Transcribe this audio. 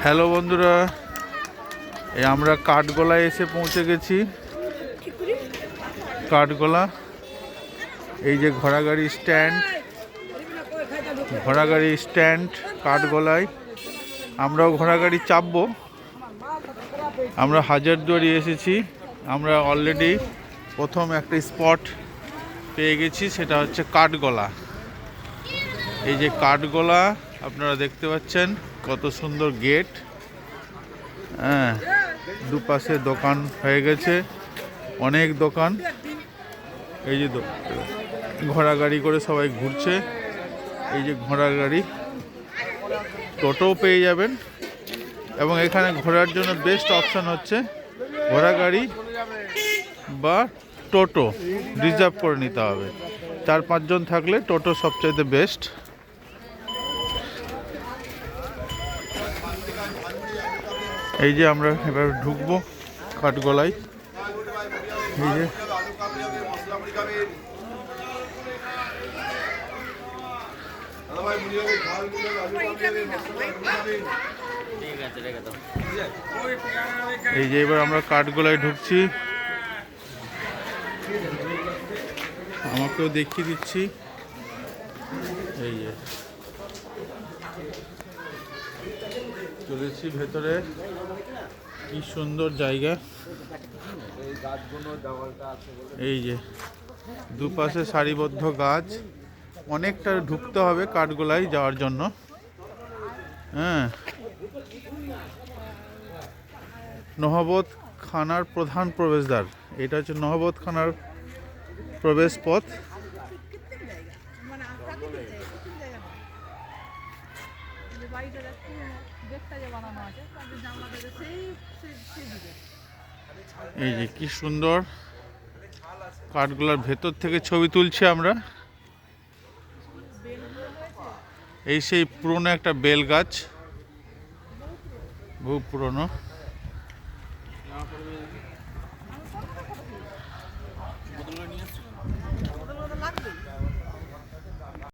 Hello বন্ধুরা, এই আমরা কাঠগোলায় এসে পৌঁছে গেছি। কাঠগোলা, এই যে ঘোড়াগাড়ি স্ট্যান্ড কাঠগোলায়। আমরাও ঘোড়াগাড়ি চাপবো। আমরা হাজারদুয়ারি এসেছি। আমরা অলরেডি প্রথম একটা স্পট পেয়ে গেছি, সেটা হচ্ছে কাঠগোলা। এই যে কাঠগোলা আপনারা দেখতে পাচ্ছেন, কত সুন্দর গেট। হ্যাঁ, দুপাশে দোকান হয়ে গেছে, অনেক দোকান। এই যে ঘোড়া গাড়ি করে সবাই ঘুরছে। এই যে ঘোড়া গাড়ি, টোটোও পেয়ে যাবেন। এবং এখানে ঘোরার জন্য বেস্ট অপশান হচ্ছে ঘোড়া গাড়ি বা টোটো রিজার্ভ করে নিতে হবে। 4-5 জন থাকলে টোটো সবচাইতে বেস্ট। এই যে আমরা এবার ঢুকবো কাঠগোলায়। এই যে এবার আমরা কাঠগোলায় ঢুকছি। আমাকেও দেখিয়ে দিচ্ছি। এই যে চলেছি ভেতরে, কি সুন্দর জায়গা। এই যে দুপাশে সারিবদ্ধ গাছ, অনেকটা ঢুকতে হবে কাঠগোলায় যাওয়ার জন্য। হ্যাঁ, নহবত খানার প্রধান প্রবেশদ্বার। এটা হচ্ছে নহবত খানার প্রবেশ পথ। এই যে কি সুন্দর, কাঠগোলার ভেতর থেকে ছবি তুলছি আমরা। এই সেই পুরনো একটা বেল গাছ, বহু পুরনো।